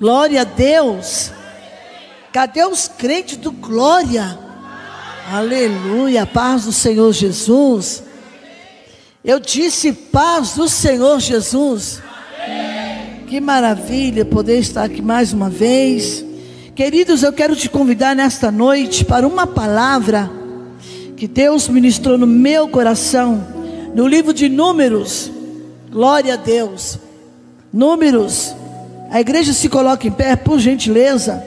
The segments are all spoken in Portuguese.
Glória a Deus. Cadê os crentes do glória? Aleluia, paz do Senhor Jesus. Eu disse paz do Senhor Jesus. Que maravilha poder estar aqui mais uma vez. Queridos, eu quero te convidar nesta noite para uma palavra que Deus ministrou no meu coração, no livro de Números. Glória a Deus. Números. A igreja se coloca em pé, por gentileza.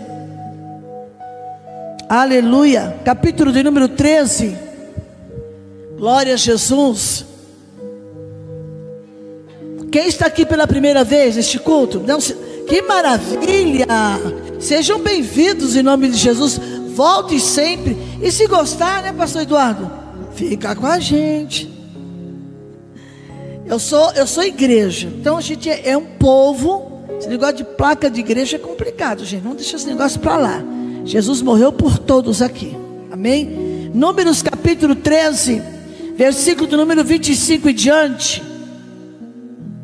Aleluia. Capítulo de número 13. Glória a Jesus. Quem está aqui pela primeira vez neste culto? Não, que maravilha! Sejam bem-vindos em nome de Jesus. Volte sempre. E se gostar, né, pastor Eduardo? Fica com a gente. Eu sou igreja. Então a gente é um povo. Esse negócio de placa de igreja é complicado, gente. Não deixa esse negócio para lá. Jesus morreu por todos aqui. Amém? Números capítulo 13, versículo do número 25 e diante.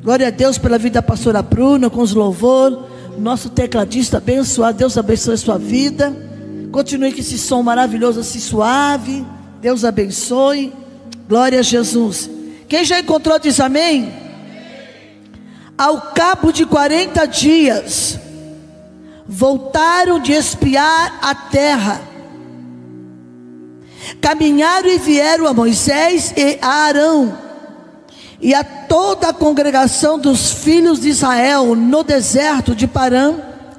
Glória a Deus pela vida da pastora Bruna, com os louvor. Nosso tecladista abençoado. Deus abençoe a sua vida. Continue com esse som maravilhoso, assim suave. Deus abençoe. Glória a Jesus. Quem já encontrou diz amém. Ao cabo de 40 dias, voltaram de espiar a terra. Caminharam e vieram a Moisés e a Arão e a toda a congregação dos filhos de Israel no deserto de Parã,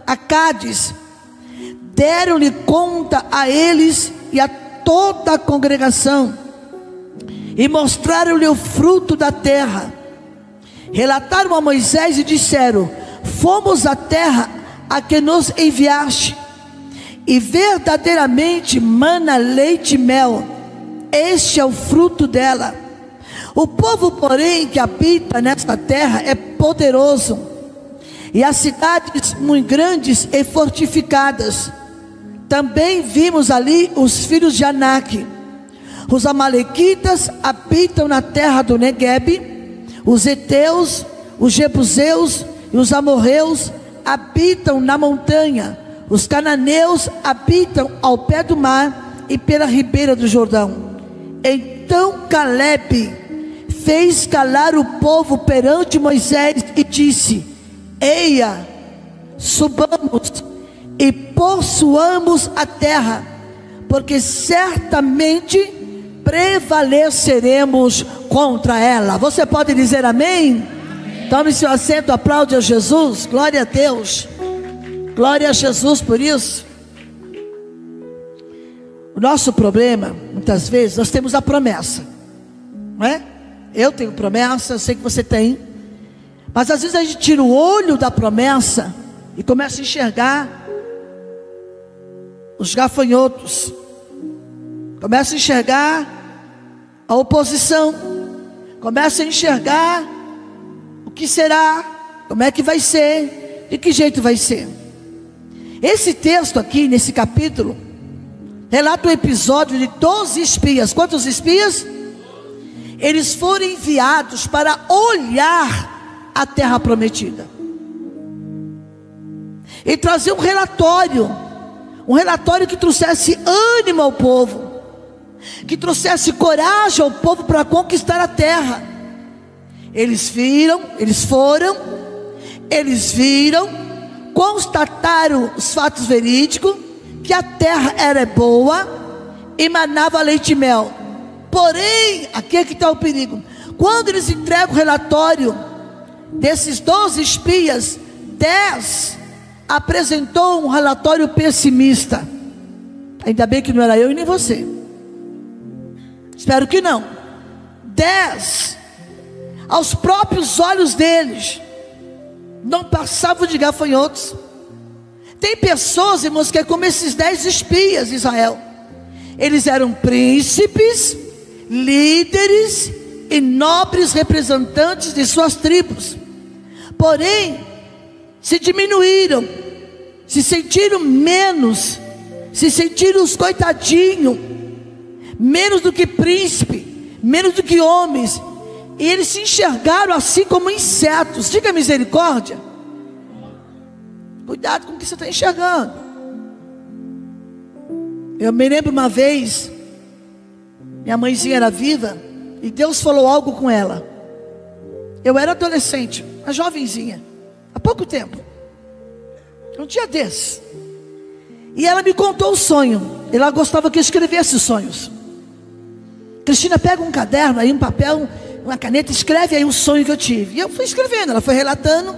a Cádiz. Deram-lhe conta a eles e a toda a congregação e mostraram-lhe o fruto da terra. Relataram a Moisés e disseram: fomos à terra a que nos enviaste, e verdadeiramente mana leite e mel, este é o fruto dela. O povo, porém, que habita nesta terra é poderoso, e as cidades muito grandes e fortificadas. Também vimos ali os filhos de Anak. Os amalequitas habitam na terra do Neguebe. Os heteus, os jebuseus e os amorreus habitam na montanha. Os cananeus habitam ao pé do mar e pela ribeira do Jordão. Então Calebe fez calar o povo perante Moisés e disse: eia, subamos e possuamos a terra, porque certamente prevaleceremos contra ela. Você pode dizer amém? Tome seu assento, aplaude a Jesus. Glória a Deus. Glória a Jesus por isso. O nosso problema, muitas vezes, nós temos a promessa, não é? Eu tenho promessa, eu sei que você tem. Mas às vezes a gente tira o olho da promessa e começa a enxergar os gafanhotos. Começa a enxergar a oposição. Começa a enxergar o que será, como é que vai ser, de que jeito vai ser. Esse texto aqui, nesse capítulo, relata o episódio de 12 espias. Quantos espias? Eles foram enviados para olhar a terra prometida e trazer um relatório que trouxesse ânimo ao povo, que trouxesse coragem ao povo para conquistar a terra. Eles viram, constataram os fatos verídicos, que a terra era boa e manava leite e mel. Porém, aqui é que está o perigo. Quando eles entregam o relatório desses 12 espias, 10 apresentou um relatório pessimista. Ainda bem que não era eu e nem você. Espero que não. 10, aos próprios olhos deles, não passavam de gafanhotos. Tem pessoas, irmãos, que é como esses 10 espias de Israel. Eles eram príncipes, líderes e nobres representantes de suas tribos. Porém, se diminuíram, se sentiram menos, se sentiram os coitadinhos, menos do que príncipe, menos do que homens. E eles se enxergaram assim como insetos. Diga misericórdia. Cuidado com o que você está enxergando. Eu me lembro uma vez, minha mãezinha era viva e Deus falou algo com ela. Eu era adolescente, uma jovenzinha, há pouco tempo, um dia desses. E ela me contou o sonho. Ela gostava que eu escrevesse os sonhos. Cristina, pega um caderno aí, um papel, uma caneta, escreve aí o sonho que eu tive. E eu fui escrevendo, ela foi relatando.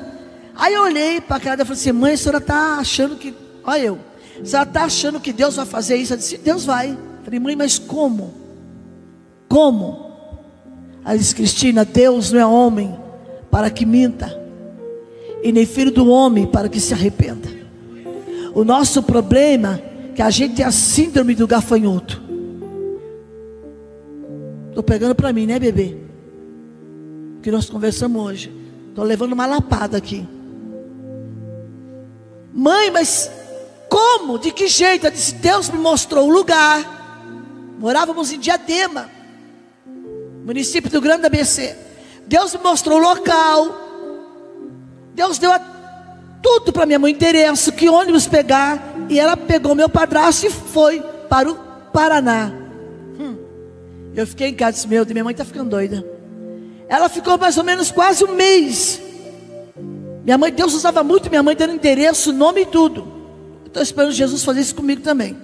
Aí eu olhei para a cara dela e falei assim: mãe, a senhora está achando que... Olha eu, a senhora está achando que Deus vai fazer isso? Ela disse: Deus vai. Eu falei: mãe, mas como? Como? Ela disse: Cristina, Deus não é homem para que minta, e nem filho do homem para que se arrependa. O nosso problema é que a gente tem a síndrome do gafanhoto. Estou pegando para mim, né, bebê? Que nós conversamos hoje. Estou levando uma lapada aqui. Mãe, mas como? De que jeito? Ela disse: Deus me mostrou o lugar. Morávamos em Diadema, município do Grande ABC. Deus me mostrou o local. Deus deu tudo para minha mãe, endereço, que ônibus pegar. E ela pegou meu padrasto e foi para o Paraná. Eu fiquei em casa e disse: meu Deus, minha mãe está ficando doida. Ela ficou mais ou menos quase um mês. Minha mãe, Deus usava muito minha mãe, dando endereço, nome e tudo. Estou esperando Jesus fazer isso comigo também.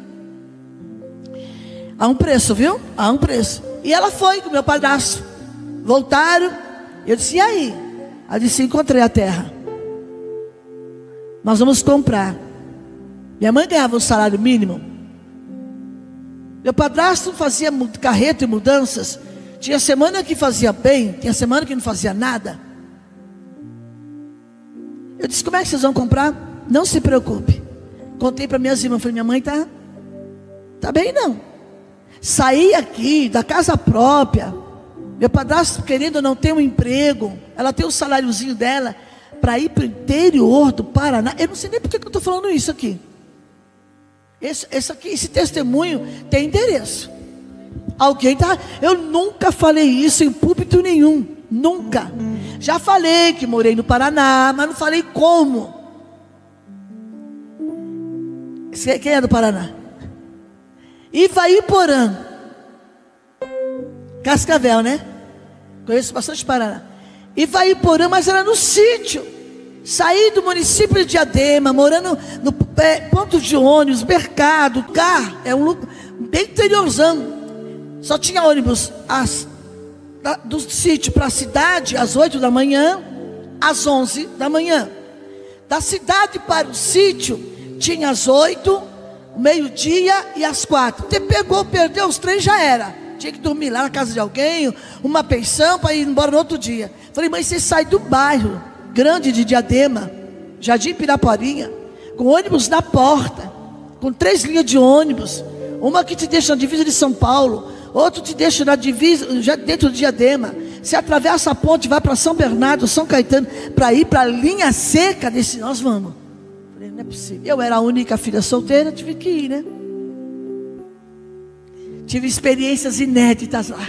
Há um preço, viu? Há um preço. E ela foi com meu padrasto. Voltaram. Eu disse: e aí? Ela disse: encontrei a terra. Nós vamos comprar. Minha mãe ganhava um salário mínimo. Meu padrasto fazia carreta e mudanças. Tinha semana que fazia bem, tinha semana que não fazia nada. Eu disse: como é que vocês vão comprar? Não se preocupe. Contei para minhas irmãs, falei: minha mãe tá bem não. Saí aqui da casa própria. Meu padrasto, querendo ou não, tem um emprego. Ela tem um saláriozinho dela para ir para o interior do Paraná. Eu não sei nem por que eu estou falando isso aqui. Esse testemunho tem endereço. Alguém tá. Eu nunca falei isso em púlpito nenhum. Nunca. Já falei que morei no Paraná, mas não falei como. Quem é do Paraná? Ivaiporã, Cascavel, né? Conheço bastante Paraná. Ivaiporã, mas era no sítio. Saí do município de Diadema, morando no ponto de ônibus, mercado, carro. É um lugar bem interiorzão. Só tinha ônibus do sítio para a cidade às 8 da manhã, às 11 da manhã. Da cidade para o sítio tinha às 8, meio-dia e às 4. Você pegou, perdeu os trens, já era. Tinha que dormir lá na casa de alguém, uma pensão para ir embora no outro dia. Falei: mãe, você sai do bairro grande de Diadema, Jardim Piraporinha, com ônibus na porta, com 3 linhas de ônibus, uma que te deixa na divisa de São Paulo, outro te deixa na divisa, já dentro de Diadema. Você atravessa a ponte, vai para São Bernardo, São Caetano, para ir para a linha seca desse. Nós vamos. Falei: não é possível. Eu era a única filha solteira, tive que ir, né? Tive experiências inéditas lá.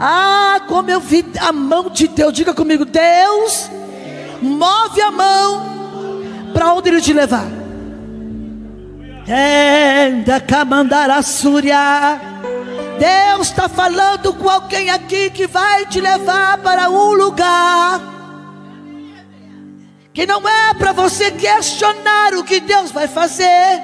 Ah, como eu vi a mão de Deus. Diga comigo: Deus move a mão para onde Ele te levar. Deus está falando com alguém aqui que vai te levar para um lugar que não é para você questionar o que Deus vai fazer.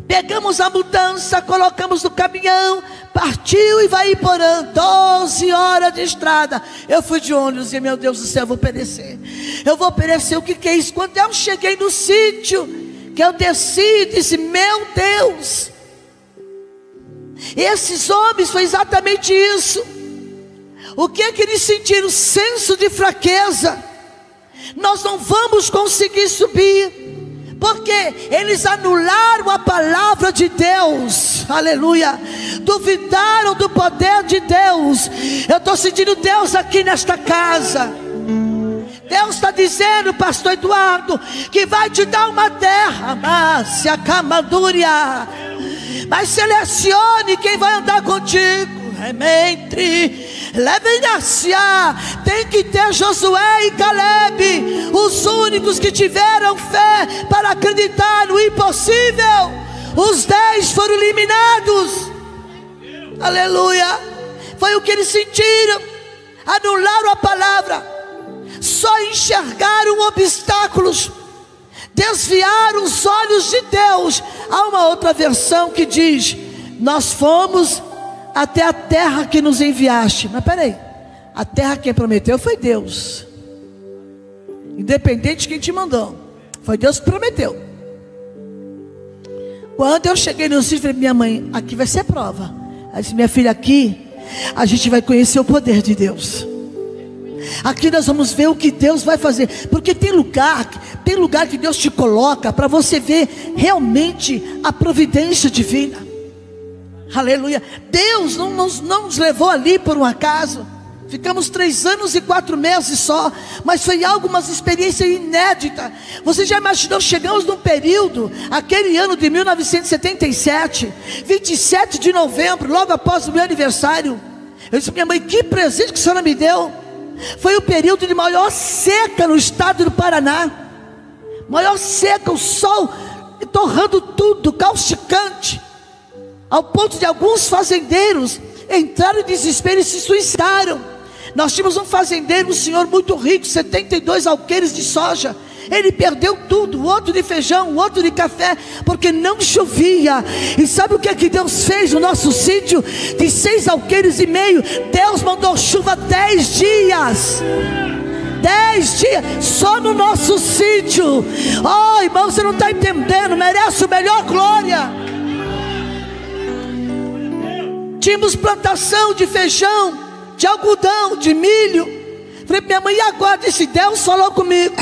Pegamos a mudança, colocamos no caminhão, partiu e vai Ivaiporã, 12 horas de estrada. Eu fui de ônibus e, meu Deus do céu, eu vou perecer. Eu vou perecer. O que é isso? Quando eu cheguei no sítio, que eu desci e disse: meu Deus, esses homens foi exatamente isso. O que é que eles sentiram? Senso de fraqueza. Nós não vamos conseguir subir, porque eles anularam a palavra de Deus. Aleluia. Duvidaram do poder de Deus. Eu estou sentindo Deus aqui nesta casa. Deus está dizendo, pastor Eduardo, que vai te dar uma terra, Márcia Camadúria, mas selecione quem vai andar contigo. Tem que ter Josué e Caleb, os únicos que tiveram fé para acreditar no impossível. Os 10 foram eliminados. Aleluia. Foi o que eles sentiram. Anularam a palavra, só enxergaram obstáculos, desviaram os olhos de Deus. Há uma outra versão que diz: nós fomos até a terra que nos enviaste. Mas peraí, a terra quem prometeu foi Deus, independente de quem te mandou, foi Deus que prometeu. Quando eu cheguei no sítio, falei: minha mãe, aqui vai ser prova. Aí disse: minha filha, aqui a gente vai conhecer o poder de Deus. Aqui nós vamos ver o que Deus vai fazer. Porque tem lugar que Deus te coloca para você ver realmente a providência divina. Aleluia. Deus não nos levou ali por um acaso. Ficamos 3 anos e 4 meses só, mas foi algumas experiências inéditas. Você já imaginou? Chegamos num período, aquele ano de 1977, 27 de novembro, logo após o meu aniversário. Eu disse: minha mãe, que presente que a senhora me deu. Foi o período de maior seca no estado do Paraná. Maior seca, o sol torrando tudo, causticante, ao ponto de alguns fazendeiros entraram em desespero e se suicidaram. Nós tínhamos um fazendeiro, um senhor muito rico, 72 alqueires de soja. Ele perdeu tudo, o outro de feijão, o outro de café, porque não chovia. E sabe o que é que Deus fez no nosso sítio? De 6,5 alqueires, Deus mandou chuva 10 dias. 10 dias, só no nosso sítio. Oh, irmão, você não está entendendo, merece o melhor glória. Tínhamos plantação de feijão, de algodão, de milho. Falei: minha mãe, e agora? Disse: Deus falou comigo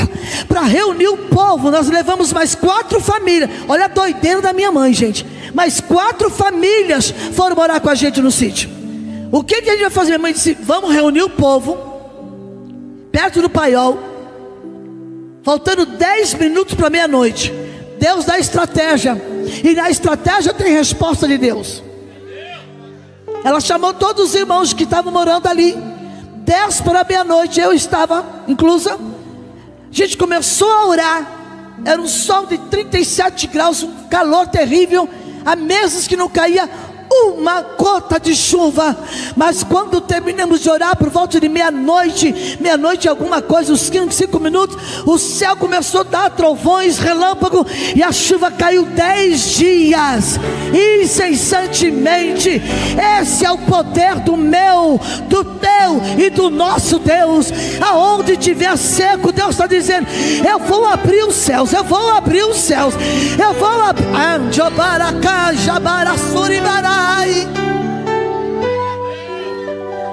para reunir o povo. Nós levamos mais 4 famílias. Olha a doideira da minha mãe, gente. Mais 4 famílias foram morar com a gente no sítio. O que a gente vai fazer? Minha mãe disse: vamos reunir o povo perto do paiol, faltando 10 minutos para meia-noite. Deus dá estratégia, e na estratégia tem resposta de Deus. Ela chamou todos os irmãos que estavam morando ali. 10 para meia-noite, eu estava inclusa. A gente começou a orar. Era um sol de 37 graus, um calor terrível. Há meses que não caía uma gota de chuva. Mas quando terminamos de orar, por volta de meia-noite alguma coisa, uns 5 minutos, o céu começou a dar trovões, relâmpago, e a chuva caiu 10 dias incessantemente. Esse é o poder do meu, do teu e do nosso Deus. Aonde tiver seco, Deus está dizendo: eu vou abrir os céus, eu vou abrir os céus, eu vou abrir.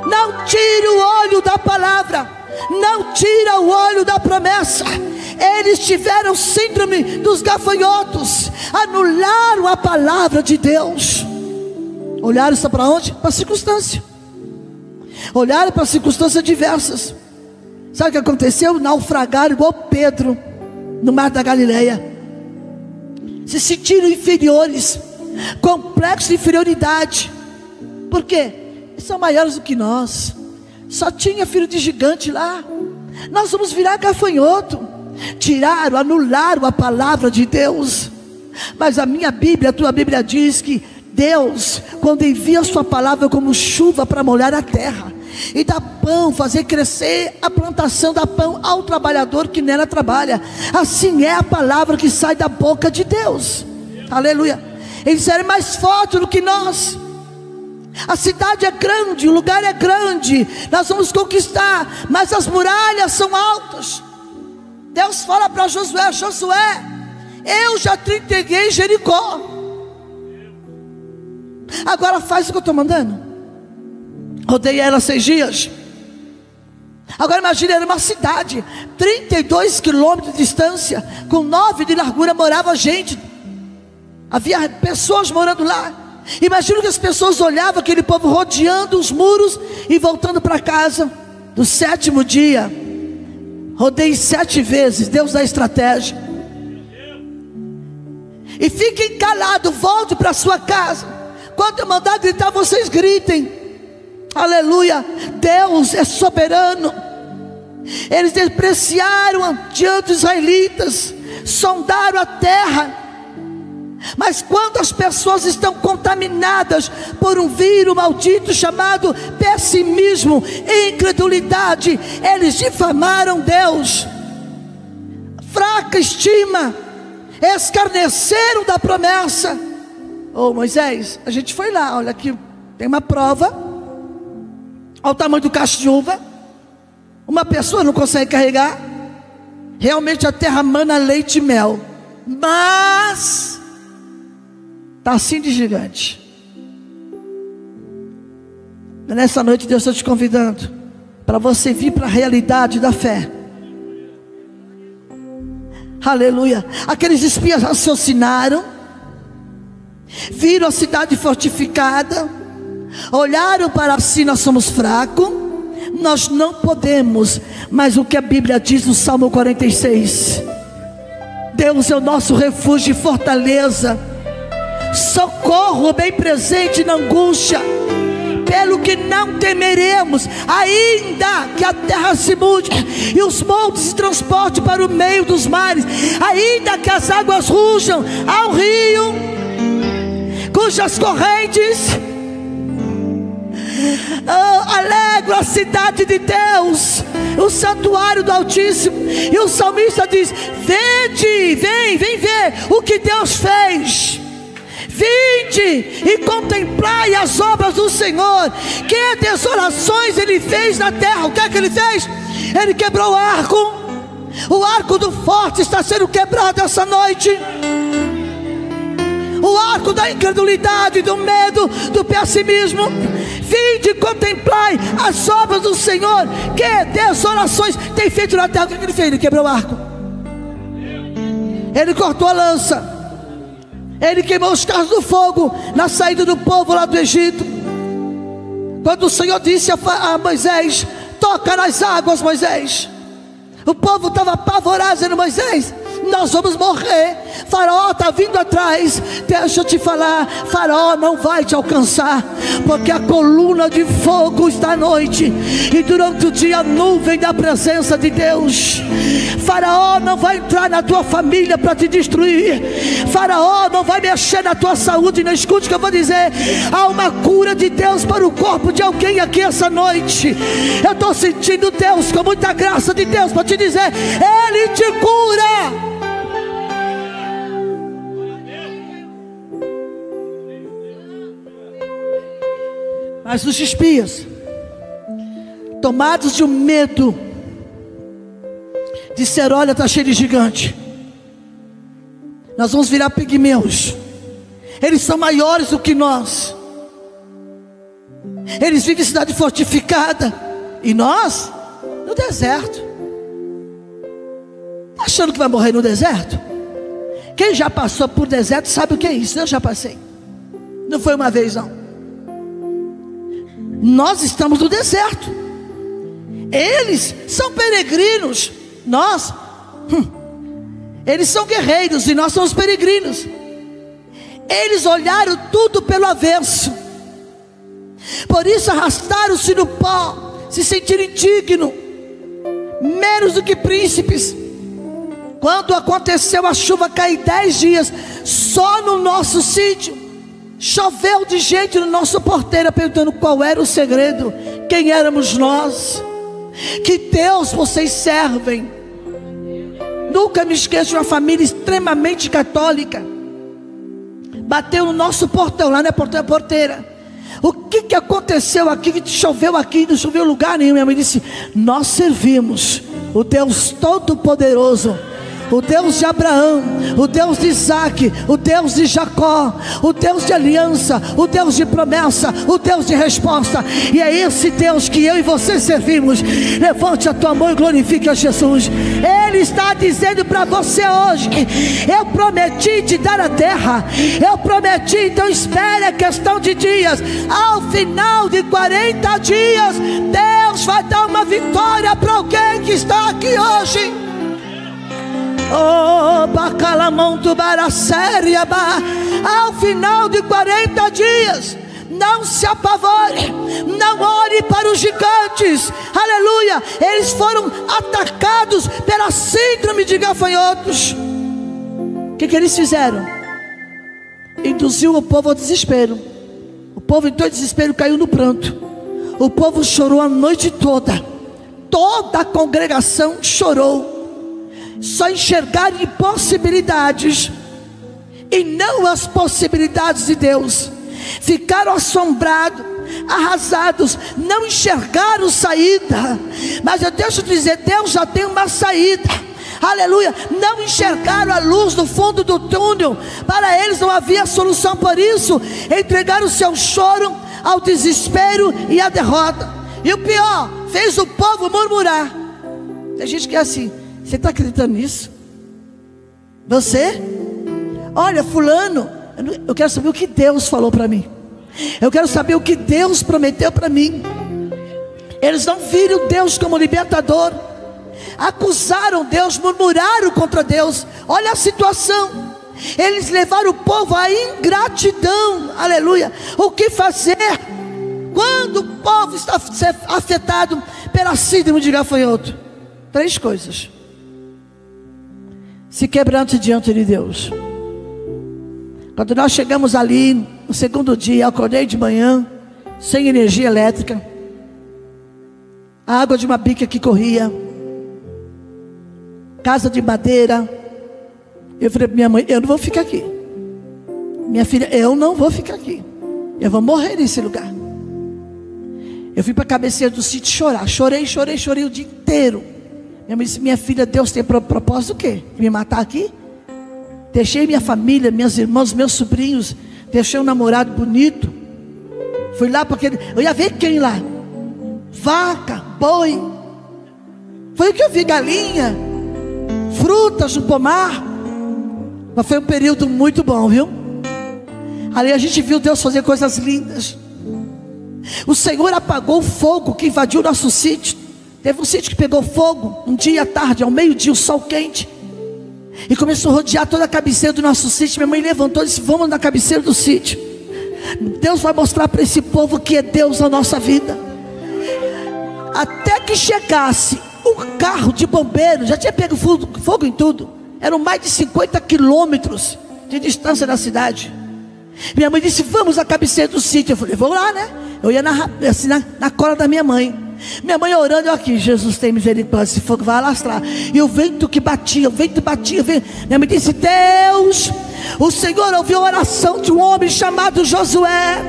Não tire o olho da palavra, não tira o olho da promessa. Eles tiveram síndrome dos gafanhotos, anularam a palavra de Deus. Olharam só para onde? Para a circunstância. Olharam para circunstâncias diversas. Sabe o que aconteceu? Naufragaram igual Pedro no mar da Galileia. Se sentiram inferiores, complexo de inferioridade. Por quê? Eles são maiores do que nós. Só tinha filho de gigante lá. Nós vamos virar gafanhoto. Tiraram, anularam a palavra de Deus. Mas a minha Bíblia, a tua Bíblia diz que Deus, quando envia a sua palavra como chuva para molhar a terra, e dá pão, fazer crescer a plantação, dá pão ao trabalhador que nela trabalha. Assim é a palavra que sai da boca de Deus. Aleluia. Eles eram mais fortes do que nós. A cidade é grande, o lugar é grande, nós vamos conquistar, mas as muralhas são altas. Deus fala para Josué: Josué, eu já te entreguei Jericó, agora faz o que eu estou mandando. Rodei ela 6 dias. Agora imagine, era uma cidade 32 quilômetros de distância, com 9 de largura morava gente. Havia pessoas morando lá. Imagina que as pessoas olhavam aquele povo rodeando os muros e voltando para casa. No 7º dia, rodei 7 vezes. Deus dá estratégia. E fiquem calados, volte para sua casa. Quando eu mandar gritar, vocês gritem. Aleluia. Deus é soberano. Eles despreciaram diante dos israelitas, sondaram a terra. Mas quando as pessoas estão contaminadas por um vírus maldito chamado pessimismo e incredulidade, eles difamaram Deus, fraca estima, escarneceram da promessa. Ô Moisés, a gente foi lá, olha aqui, tem uma prova, olha o tamanho do cacho de uva, uma pessoa não consegue carregar, realmente a terra mana leite e mel, mas está assim de gigante. Nessa noite Deus está te convidando para você vir para a realidade da fé. Aleluia. Aqueles espias raciocinaram, viram a cidade fortificada, olharam para si: nós somos fracos, nós não podemos. Mas o que a Bíblia diz no Salmo 46: Deus é o nosso refúgio e fortaleza, socorro bem presente na angústia. Pelo que não temeremos, ainda que a terra se mude e os montes se transportem para o meio dos mares, ainda que as águas rujam ao rio, cujas correntes alegram a cidade de Deus, o santuário do Altíssimo. E o salmista diz: vem ver o que Deus fez. Vinde e contemplai as obras do Senhor, que desolações Ele fez na terra. O que é que Ele fez? Ele quebrou o arco do forte está sendo quebrado essa noite. O arco da incredulidade, do medo, do pessimismo. Vinde e contemplai as obras do Senhor, que desolações tem feito na terra. O que é que Ele fez? Ele quebrou o arco, Ele cortou a lança, Ele queimou os carros do fogo na saída do povo lá do Egito. Quando o Senhor disse a Moisés: toca nas águas, Moisés, o povo estava apavorado, dizendo: Moisés, nós vamos morrer, Faraó está vindo atrás. Deixa eu te falar, Faraó não vai te alcançar, porque a coluna de fogo está à noite, e durante o dia a nuvem da presença de Deus. Faraó não vai entrar na tua família para te destruir. Faraó não vai mexer na tua saúde. Não escute o que eu vou dizer: há uma cura de Deus para o corpo de alguém aqui essa noite. Eu estou sentindo Deus com muita graça de Deus para te dizer: Ele te cura. Mas os espias, tomados de um medo, disseram: olha, está cheio de gigante, nós vamos virar pigmeus, eles são maiores do que nós, eles vivem em cidade fortificada, e nós no deserto. Está achando que vai morrer no deserto? Quem já passou por deserto sabe o que é isso. Eu já passei, não foi uma vez não. Nós estamos no deserto, eles são peregrinos, eles são guerreiros e nós somos peregrinos. Eles olharam tudo pelo avesso, por isso arrastaram-se no pó, se sentiram indignos, menos do que príncipes. Quando aconteceu a chuva cair 10 dias só no nosso sítio, choveu de gente no nosso porteiro, perguntando qual era o segredo, quem éramos nós, que Deus vocês servem. Nunca me esqueço de uma família extremamente católica, bateu no nosso portão, lá na porteira: o que aconteceu aqui, que choveu aqui, não choveu em lugar nenhum. Minha mãe disse: nós servimos o Deus Todo-Poderoso, o Deus de Abraão, o Deus de Isaac, o Deus de Jacó, o Deus de aliança, o Deus de promessa, o Deus de resposta. E é esse Deus que eu e você servimos. Levante a tua mão e glorifique a Jesus. Ele está dizendo para você hoje: eu prometi te dar a terra, eu prometi, então espere, a questão de dias. Ao final de 40 dias, Deus vai dar uma vitória para alguém que está aqui hoje. Oh, bacalamão do baraceria. Ao final de 40 dias, Não se apavore, não olhe para os gigantes, aleluia. Eles foram atacados pela síndrome de gafanhotos. O que eles fizeram? Induziu o povo ao desespero. O povo entrou em desespero, caiu no pranto. O povo chorou a noite toda. Toda a congregação chorou. Só enxergaram impossibilidades e não as possibilidades de Deus. Ficaram assombrados, arrasados, não enxergaram saída. Mas eu deixo te dizer, Deus já tem uma saída, aleluia. Não enxergaram a luz no fundo do túnel. Para eles não havia solução, por isso entregaram o seu choro ao desespero e à derrota. E o pior, fez o povo murmurar. Tem gente que é assim: você está acreditando nisso? Você? Olha, fulano, eu quero saber o que Deus falou para mim. Eu quero saber o que Deus prometeu para mim. Eles não viram Deus como libertador. Acusaram Deus, murmuraram contra Deus. Olha a situação. Eles levaram o povo à ingratidão. Aleluia. O que fazer quando o povo está afetado pela síndrome de gafanhoto? 3 coisas: se quebrante diante de Deus. Quando nós chegamos ali no segundo dia, eu acordei de manhã, sem energia elétrica, a água de uma bica que corria, casa de madeira. Eu falei para minha mãe: eu não vou ficar aqui. Minha filha: eu não vou ficar aqui, eu vou morrer nesse lugar. Eu fui para a cabeceira do sítio chorar. Chorei o dia inteiro. Minha mãe disse: minha filha, Deus tem propósito o quê? Me matar aqui? Deixei minha família, minhas irmãs, meus sobrinhos. Deixei um namorado bonito. Fui lá para aquele... Eu ia ver quem lá? Vaca, boi. Foi o que eu vi: galinha, frutas no pomar. Mas foi um período muito bom, viu? Ali a gente viu Deus fazer coisas lindas. O Senhor apagou o fogo que invadiu o nosso sítio. Teve um sítio que pegou fogo um dia à tarde, ao meio-dia, o sol quente, e começou a rodear toda a cabeceira do nosso sítio. Minha mãe levantou e disse: vamos na cabeceira do sítio. Deus vai mostrar para esse povo que é Deus na nossa vida. Até que chegasse um carro de bombeiro, já tinha pego fogo em tudo. Eram mais de 50 quilômetros de distância da cidade. Minha mãe disse: vamos à cabeceira do sítio. Eu falei: vou lá, né? Eu ia na cola da minha mãe. Minha mãe orando, eu aqui: Jesus tem misericórdia, esse fogo vai alastrar. E o vento que batia, minha mãe disse: Deus, o Senhor ouviu a oração de um homem chamado Josué,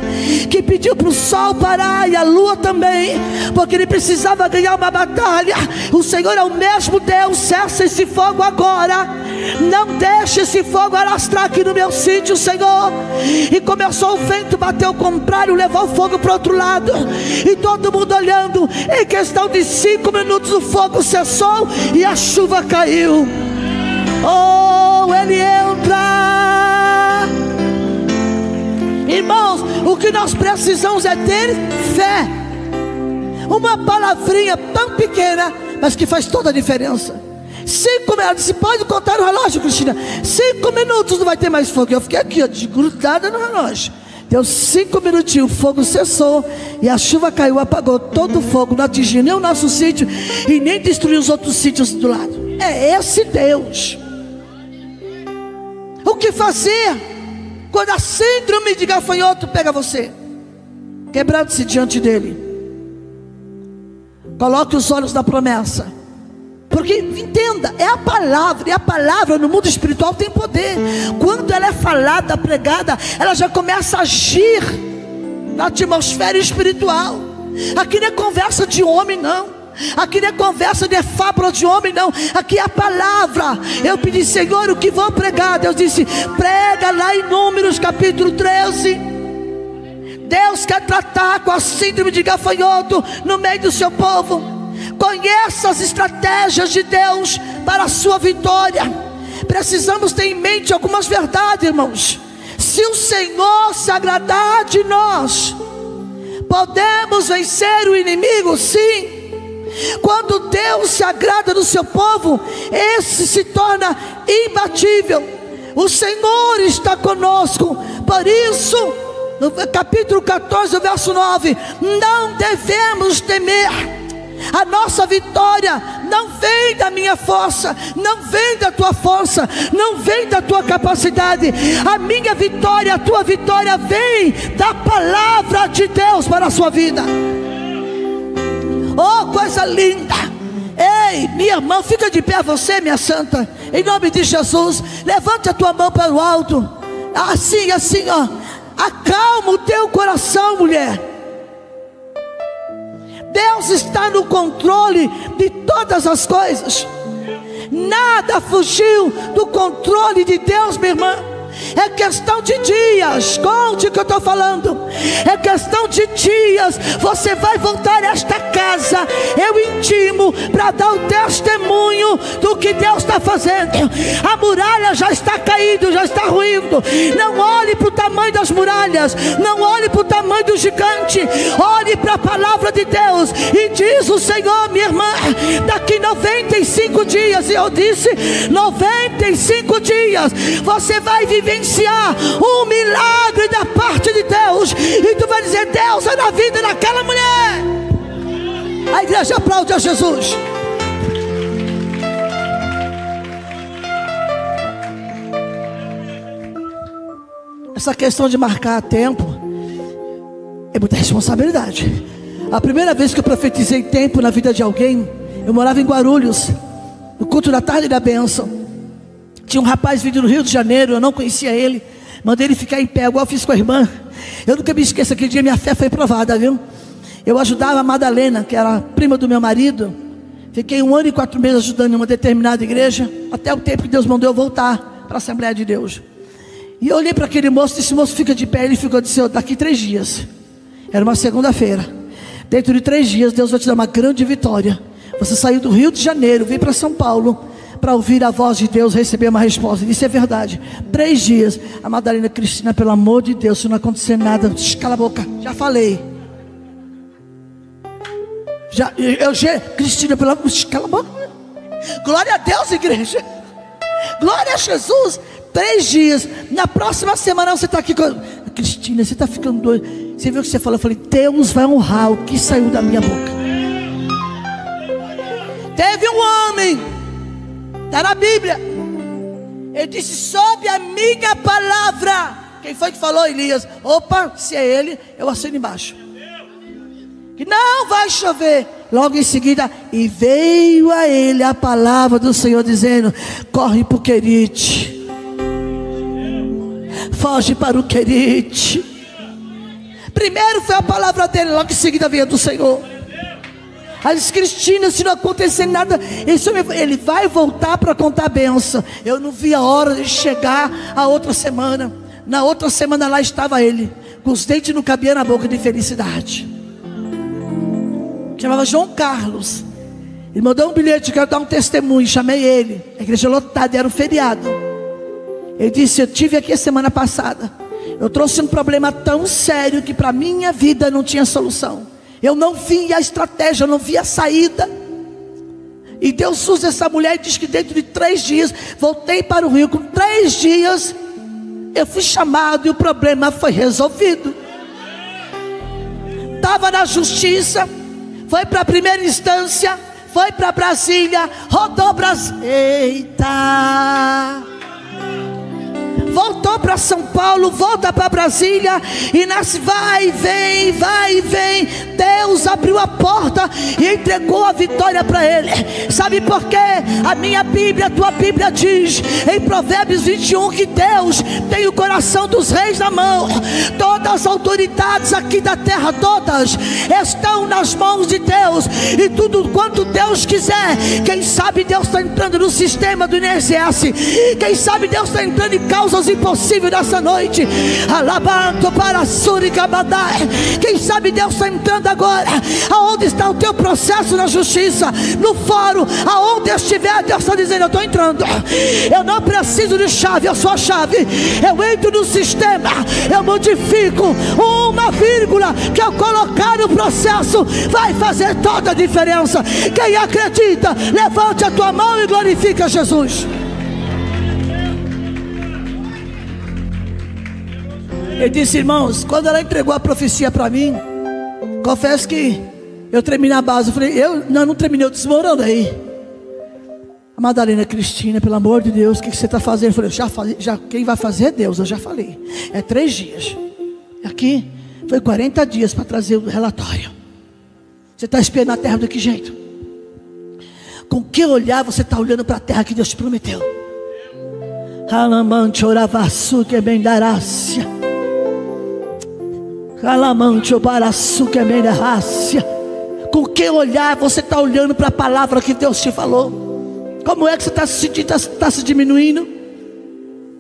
que pediu para o sol parar e a lua também, porque ele precisava ganhar uma batalha. O Senhor é o mesmo Deus. Cessa esse fogo agora. Não deixe esse fogo alastrar aqui no meu sítio, Senhor. E começou o vento, bateu o contrário, levou o fogo para o outro lado. E todo mundo olhando. Em questão de 5 minutos o fogo cessou e a chuva caiu. Oh, ele entra. Irmãos, o que nós precisamos é ter fé. Uma palavrinha tão pequena, mas que faz toda a diferença. 5 minutos, se pode contar o relógio, Cristina. 5 minutos não vai ter mais fogo. Eu fiquei aqui, ó, desgrudada no relógio. Deu 5 minutinhos, o fogo cessou e a chuva caiu, apagou todo o fogo. Não atingiu nem o nosso sítio e nem destruiu os outros sítios do lado. É esse Deus. O que fazer quando a síndrome de gafanhoto pega você? Quebrando-se diante dele. Coloque os olhos na promessa. Porque entenda, é a palavra, e a palavra no mundo espiritual tem poder. Quando ela é falada, pregada, ela já começa a agir na atmosfera espiritual. Aqui não é conversa de homem, não. Aqui não é conversa de fábula de homem, não. Aqui é a palavra. Eu pedi: Senhor, o que vou pregar? Deus disse: prega lá em Números capítulo 13. Deus quer tratar com a síndrome de gafanhoto no meio do seu povo. Conheça as estratégias de Deus para a sua vitória. Precisamos ter em mente algumas verdades, irmãos. Se o Senhor se agradar de nós, podemos vencer o inimigo, sim. Quando Deus se agrada do seu povo, esse se torna imbatível. O Senhor está conosco. Por isso, no capítulo 14, verso 9: não devemos temer. A nossa vitória não vem da minha força, não vem da tua força, não vem da tua capacidade. A minha vitória, a tua vitória vem da palavra de Deus para a sua vida. Oh, coisa linda! Ei, minha irmã, fica de pé você, minha santa, em nome de Jesus. Levante a tua mão para o alto, assim, assim, ó. Acalma o teu coração, mulher. Deus está no controle de todas as coisas. Nada fugiu do controle de Deus, minha irmã. É questão de dias. Conte o que eu estou falando. É questão de dias. Você vai voltar a esta casa, eu intimo, para dar o testemunho do que Deus está fazendo. A muralha já está caindo, já está ruindo. Não olhe para o tamanho das muralhas, não olhe para o tamanho do gigante. Olhe para a palavra de Deus. E diz o Senhor, minha irmã, daqui 95 dias, e eu disse 95 dias, você vai vivenciar um milagre da parte de Deus. E tu vai dizer: Deus é na vida daquela mulher. A igreja aplaude a Jesus. Essa questão de marcar tempo é muita responsabilidade. A primeira vez que eu profetizei tempo na vida de alguém, eu morava em Guarulhos, no culto da tarde da bênção. Tinha um rapaz vindo do Rio de Janeiro, eu não conhecia ele. Mandei ele ficar em pé, igual eu fiz com a irmã. Eu nunca me esqueço, aquele dia minha fé foi provada, viu? Eu ajudava a Madalena, que era prima do meu marido. Fiquei 1 ano e 4 meses ajudando em uma determinada igreja, até o tempo que Deus mandou eu voltar para a Assembleia de Deus. E eu olhei para aquele moço, disse: moço, fica de pé. Ele ficou, disse: daqui 3 dias. Era uma segunda-feira. Dentro de 3 dias Deus vai te dar uma grande vitória. Você saiu do Rio de Janeiro, veio para São Paulo para ouvir a voz de Deus, receber uma resposta. Isso é verdade. 3 dias. A Madalena: Cristina, pelo amor de Deus, se não acontecer nada, cala a boca, já falei. Cristina, pelo amor, cala a boca. Glória a Deus, igreja. Glória a Jesus. 3 dias. Na próxima semana você está aqui com... Cristina, você está ficando doida. Você viu o que você falou? Eu falei: Deus vai honrar o que saiu da minha boca. Teve um homem, está na Bíblia, ele disse: sob a minha palavra. Quem foi que falou? Elias. Opa, se é ele, eu assino embaixo que não vai chover. Logo em seguida: e veio a ele a palavra do Senhor dizendo: corre para o Querite, foge para o Querite. Primeiro foi a palavra dele, logo em seguida veio a do Senhor. Aí disse: Cristina, se não acontecer nada, ele vai voltar para contar a benção. Eu não vi a hora de chegar a outra semana. Na outra semana lá estava ele, com os dentes não cabiam na boca de felicidade. Chamava João Carlos. Ele mandou um bilhete: quero dar um testemunho. Chamei ele, a igreja lotada, era um feriado. Ele disse: eu tive aqui a semana passada, eu trouxe um problema tão sério que para minha vida não tinha solução. Eu não vi a estratégia, eu não vi a saída. E Deus usa essa mulher e diz que dentro de 3 dias, voltei para o Rio. Com 3 dias, eu fui chamado e o problema foi resolvido. Estava na justiça, foi para a primeira instância, foi para Brasília, rodou Brasília. Eita! Voltou para São Paulo, volta para Brasília, e nasce, vai e vem. Deus abriu a porta e entregou a vitória para ele. Sabe por quê? A minha Bíblia, a tua Bíblia diz em Provérbios 21 que Deus tem o coração dos reis na mão. Todas as autoridades aqui da terra, todas estão nas mãos de Deus, e tudo quanto Deus quiser. Quem sabe Deus está entrando no sistema do INSS. Quem sabe Deus está entrando em causas impossíveis nessa noite. Alabanto para Suricabadai. Quem sabe Deus está entrando agora. Aonde está o teu processo na justiça, no fórum, aonde estiver, Deus está dizendo: eu estou entrando. Eu não preciso de chave, eu sou a chave. Eu entro no sistema, eu modifico uma vírgula que eu colocar no processo vai fazer toda a diferença. Quem acredita, levante a tua mão e glorifique a Jesus. Ele disse: irmãos, quando ela entregou a profecia para mim, confesso que eu tremi na base. Eu falei: não terminei, eu desmorando aí. A Madalena: Cristina, pelo amor de Deus, o que você está fazendo? Eu falei: quem vai fazer é Deus, eu já falei. É 3 dias. Aqui foi 40 dias para trazer o relatório. Você está esperando a terra de que jeito? Com que olhar você está olhando para a terra que Deus te prometeu? Alamante oravaçu que bem darácia. Alamante obaraçu que bem darácia. Com que olhar você está olhando para a palavra que Deus te falou? Como é que você está se sentindo? Está se diminuindo?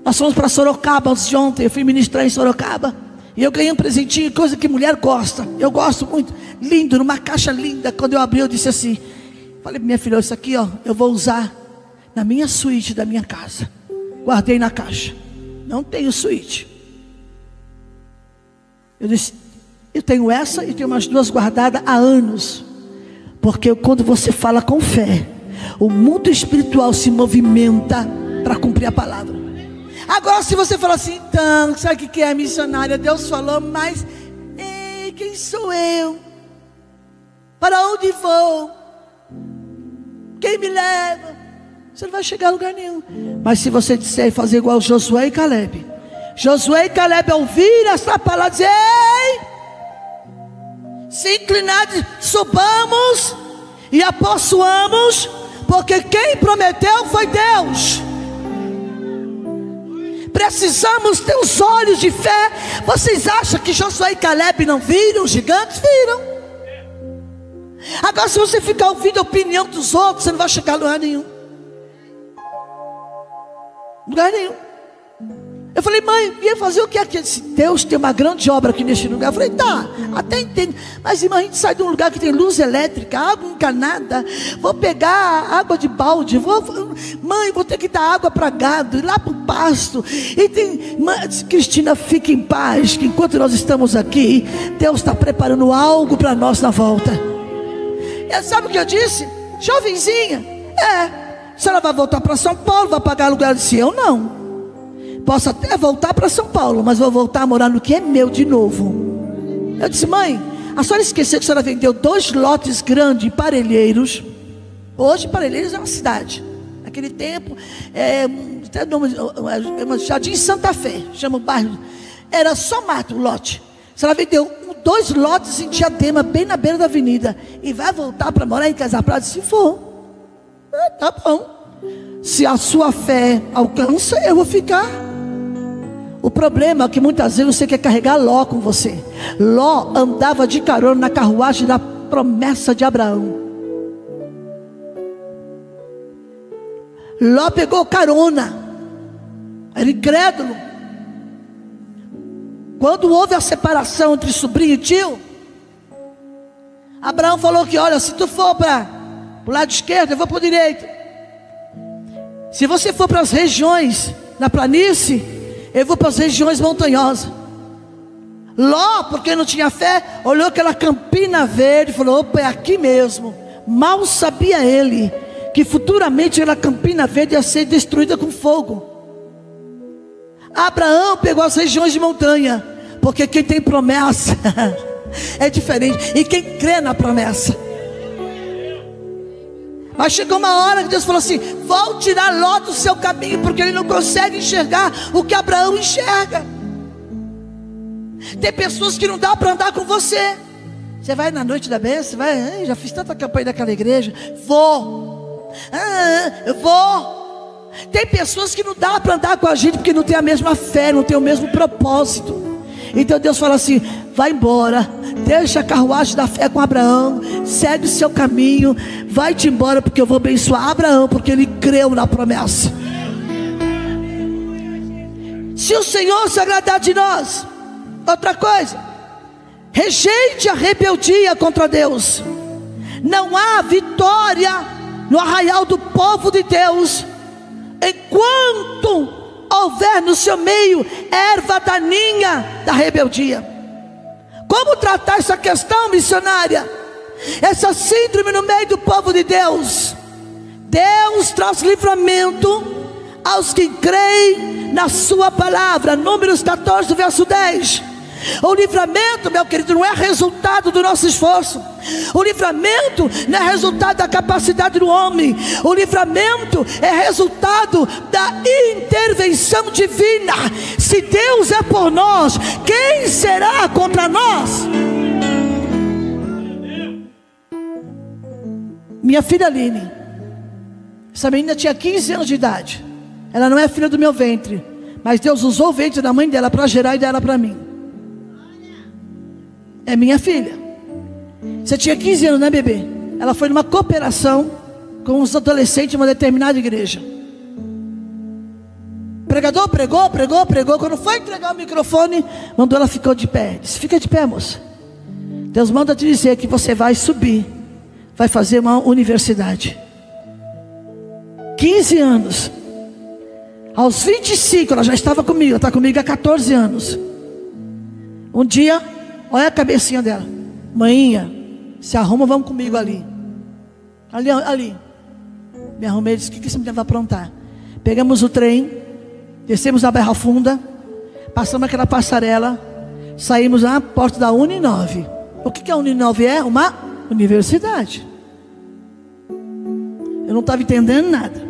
Nós fomos para Sorocaba antes de ontem. Eu fui ministrar em Sorocaba e eu ganhei um presentinho, coisa que mulher gosta. Eu gosto muito. Lindo, numa caixa linda. Quando eu abri, eu disse assim, falei: minha filha, isso aqui, ó, eu vou usar na minha suíte da minha casa. Guardei na caixa. Não tenho suíte. Eu disse: eu tenho essa e tenho umas 2 guardadas há anos. Porque quando você fala com fé, o mundo espiritual se movimenta para cumprir a palavra. Agora, se você falar assim: então, sabe o que é, missionária? Deus falou, mas quem sou eu? Para onde vou? Quem me leva? Você não vai chegar a lugar nenhum. Mas se você disser e fazer igual Josué e Caleb, Josué e Caleb ouviram essa palavra, dizer: ei, se inclinar, subamos e apossuamos, porque quem prometeu foi Deus. Precisamos ter os olhos de fé. Vocês acham que Josué e Caleb não viram? Os gigantes viram. Agora, se você ficar ouvindo a opinião dos outros, você não vai chegar a lugar nenhum. Lugar nenhum. Eu falei: mãe, ia fazer o que aqui? Disse: Deus tem uma grande obra aqui neste lugar. Eu falei: tá, até entendo. Mas irmã, a gente sai de um lugar que tem luz elétrica, água encanada. Vou pegar água de balde. Mãe, vou ter que dar água para gado, ir lá para o pasto. E tem, mãe, Cristina, fique em paz, que enquanto nós estamos aqui, Deus está preparando algo para nós na volta. E sabe o que eu disse? Jovenzinha, a senhora vai voltar para São Paulo, vai pagar aluguel? Eu disse: eu não. Posso até voltar para São Paulo, mas vou voltar a morar no que é meu de novo. Eu disse: mãe, a senhora esqueceu que a senhora vendeu 2 lotes grandes em Parelheiros. Hoje Parelheiros é uma cidade. Naquele tempo, Jardim Santa Fé, chama o bairro. Era só mato o lote. A senhora vendeu 2 lotes em Diadema, bem na beira da avenida, e vai voltar para morar em Casa Prata? Se for, tá bom. Se a sua fé alcança, eu vou ficar. O problema é que muitas vezes você quer carregar Ló com você. Ló andava de carona na carruagem da promessa de Abraão. Ló pegou carona, era incrédulo. Quando houve a separação entre sobrinho e tio, Abraão falou que: olha, se tu for para o lado esquerdo, eu vou para o direito. Se você for para as regiões na planície, eu vou para as regiões montanhosas. Ló, porque não tinha fé, olhou aquela campina verde e falou: opa, é aqui mesmo. Mal sabia ele que futuramente aquela campina verde ia ser destruída com fogo. Abraão pegou as regiões de montanha, porque quem tem promessa é diferente, e quem crê na promessa. Mas chegou uma hora que Deus falou assim: vou tirar Ló do seu caminho, porque ele não consegue enxergar o que Abraão enxerga. Tem pessoas que não dá para andar com você. Você vai na noite da bênção, vai: já fiz tanta campanha daquela igreja, vou, eu vou. Tem pessoas que não dá para andar com a gente, porque não tem a mesma fé, não tem o mesmo propósito. Então Deus fala assim: vai embora, deixa a carruagem da fé com Abraão, segue o seu caminho, vai-te embora, porque eu vou abençoar Abraão, porque ele creu na promessa. Se o Senhor se agradar de nós, outra coisa, rejeite a rebeldia contra Deus. Não há vitória no arraial do povo de Deus enquanto houver no seu meio erva daninha da rebeldia. Como tratar essa questão, missionária? Essa síndrome no meio do povo de Deus. Deus traz livramento aos que creem na sua palavra. Números 14, verso 10. O livramento, meu querido, não é resultado do nosso esforço. O livramento não é resultado da capacidade do homem. O livramento é resultado da intervenção divina. Se Deus é por nós, quem será contra nós? Minha filha Aline, essa menina tinha 15 anos de idade. Ela não é filha do meu ventre, mas Deus usou o ventre da mãe dela para gerar e dar ela para mim. É minha filha. Você tinha 15 anos, né, bebê? Ela foi numa cooperação com os adolescentes de uma determinada igreja. O pregador pregou. Quando foi entregar o microfone, mandou ela ficar de pé. Disse: fica de pé, moça. Deus manda te dizer que você vai subir, vai fazer uma universidade. 15 anos. Aos 25, ela já estava comigo. Ela está comigo há 14 anos. Um dia, olha a cabecinha dela: mãinha, se arruma, vamos comigo ali. Ali. Me arrumei e disse: o que você me vai aprontar? Pegamos o trem, descemos na Barra Funda, passamos aquela passarela, saímos na porta da Uninove. O que a Uninove é? Uma universidade. Eu não estava entendendo nada.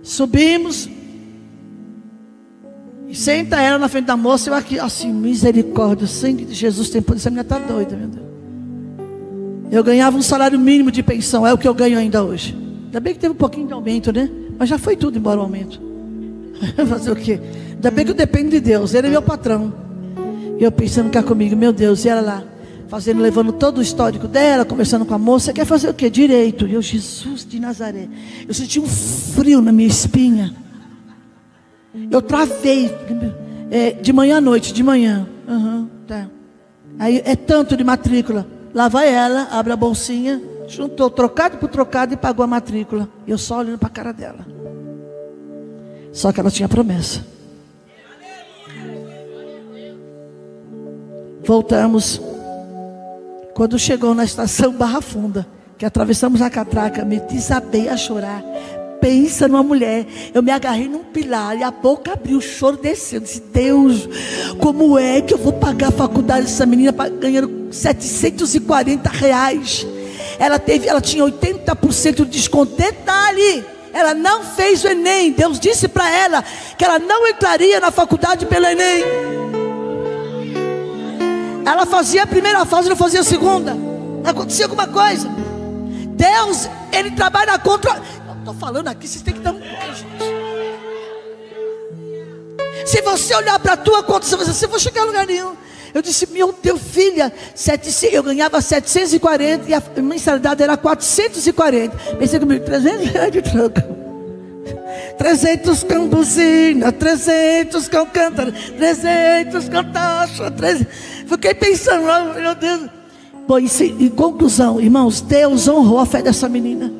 Subimos e senta ela na frente da moça. Eu aqui assim: misericórdia, o sangue de Jesus tem poder. Essa menina está doida, meu Deus. Eu ganhava um salário mínimo de pensão, é o que eu ganho ainda hoje. Ainda bem que teve um pouquinho de aumento, né? Mas já foi tudo embora o aumento. Fazer o quê? Ainda bem que eu dependo de Deus, Ele é meu patrão. E eu pensando cá comigo: meu Deus, e ela lá levando todo o histórico dela, conversando com a moça. Você quer fazer o quê? Direito. E eu: Jesus de Nazaré. Eu senti um frio na minha espinha. Eu travei. De manhã à noite, de manhã. Tá. Aí é tanto de matrícula. Lá vai ela, abre a bolsinha, juntou trocado por trocado e pagou a matrícula. Eu só olhando para a cara dela. Só que ela tinha promessa. Voltamos. Quando chegou na estação Barra Funda, que atravessamos a catraca, me desabei a chorar. Pensa numa mulher. Eu me agarrei num pilar e a boca abriu, o choro desceu. Eu disse: Deus, como é que eu vou pagar a faculdade dessa menina ganhando R$740? Ela tinha 80% de desconto. Detalhe, ela não fez o Enem. Deus disse para ela que ela não entraria na faculdade pelo Enem. Ela fazia a primeira fase, não fazia a segunda. Acontecia alguma coisa. Deus, Ele trabalha contra. Eu estou falando aqui, vocês têm que dar um beijo. Se você olhar para a tua conta, você vai dizer: você não vai chegar a lugar nenhum. Eu disse: meu Deus, filha, eu ganhava 740 e a mensalidade era 440. Pensei comigo: 300 reais de troca. 300 com buzina, 300 com cântara, 300 com taxa, 300. Fiquei pensando: meu Deus. Bom, em conclusão, irmãos, Deus honrou a fé dessa menina.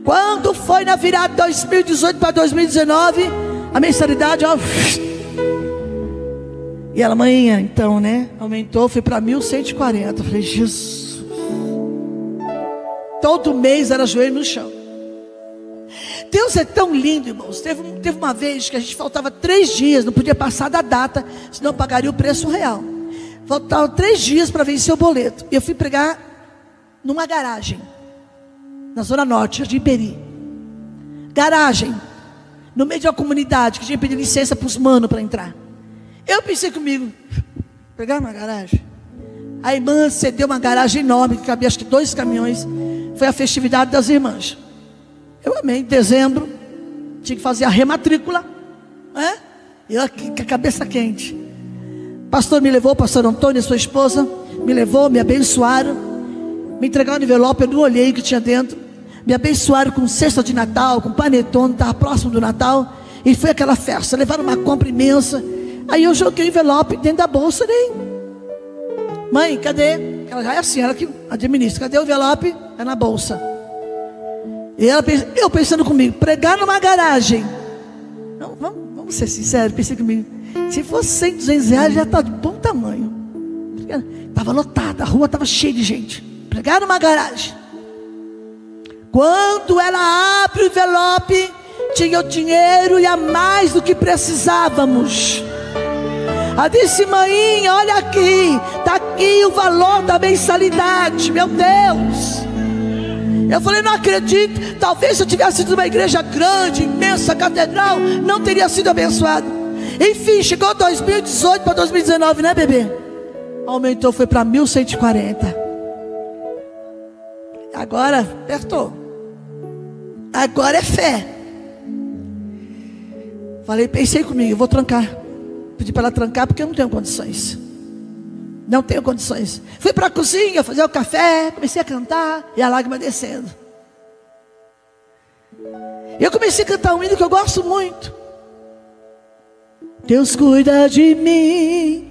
Quando foi na virada de 2018 para 2019, a mensalidade, ó. E ela: manhã, então, né? Aumentou, foi para 1.140. Eu falei: Jesus. Todo mês era joelho no chão. Deus é tão lindo, irmãos. Teve uma vez que a gente faltava 3 dias, não podia passar da data, senão pagaria o preço real. Faltavam 3 dias para vencer o boleto. E eu fui pregar numa garagem, na Zona Norte, Jardim Peri. Garagem, no meio de uma comunidade, que tinha que pedir licença para os manos para entrar. Eu pensei comigo: pregar numa garagem. A irmã cedeu uma garagem enorme, que cabia acho que 2 caminhões. Foi a festividade das irmãs. Eu amei. Em dezembro, tinha que fazer a rematrícula, né? Eu aqui com a cabeça quente. O pastor me levou, o pastor Antônio e sua esposa me levou, me abençoaram, me entregaram um envelope, eu não olhei o que tinha dentro. Me abençoaram com cesta de Natal, com panetone, estava próximo do Natal. E foi aquela festa, levaram uma compra imensa. Aí eu joguei o envelope dentro da bolsa, nem. Mãe, cadê? Ela já é assim, ela que administra. Cadê o envelope? É na bolsa. E eu pensando comigo: pregar numa garagem. Não, vamos ser sinceros, pensei comigo: se fosse 100, 200 reais, já está de bom tamanho. Estava lotada, a rua estava cheia de gente. Pregar numa garagem. Quando ela abre o envelope, tinha o dinheiro e a mais do que precisávamos. Ela disse: mãe, olha aqui, está aqui o valor da mensalidade. Meu Deus! Eu falei: não acredito. Talvez se eu tivesse sido uma igreja grande, imensa, catedral, não teria sido abençoado. Enfim, chegou 2018 para 2019, né, bebê? Aumentou, foi para 1.140. Agora apertou. Agora é fé. Falei, pensei comigo, eu vou trancar. Pedi para ela trancar porque eu não tenho condições. Não tenho condições. Fui para a cozinha fazer o café, comecei a cantar e a lágrima descendo. Eu comecei a cantar um hino que eu gosto muito. Deus cuida de mim,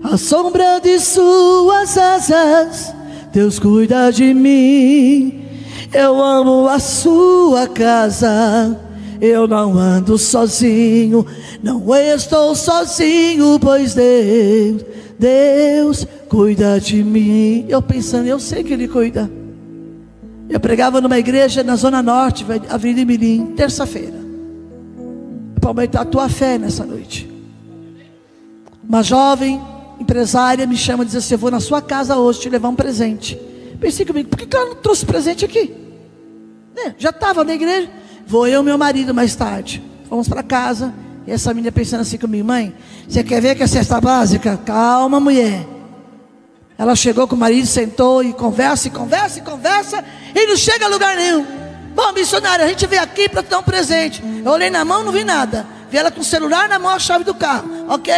à sombra de suas asas. Deus cuida de mim, eu amo a sua casa. Eu não ando sozinho, não estou sozinho, pois Deus cuida de mim. Eu pensando, eu sei que Ele cuida. Eu pregava numa igreja na Zona Norte, Avenida Mirim, terça-feira, para aumentar a tua fé nessa noite. Uma jovem empresária me chama e diz assim: eu vou na sua casa hoje te levar um presente. Pensei comigo, por que ela não trouxe presente aqui? Já estava na igreja. Vou eu e meu marido mais tarde. Fomos para casa. E essa menina pensando assim comigo: mãe, você quer ver que é cesta básica? Calma, mulher. Ela chegou com o marido, sentou e conversa, e não chega a lugar nenhum. Bom, missionária, a gente veio aqui para te dar um presente. Eu olhei na mão, não vi nada. Vi ela com o celular na mão, a chave do carro. Ok?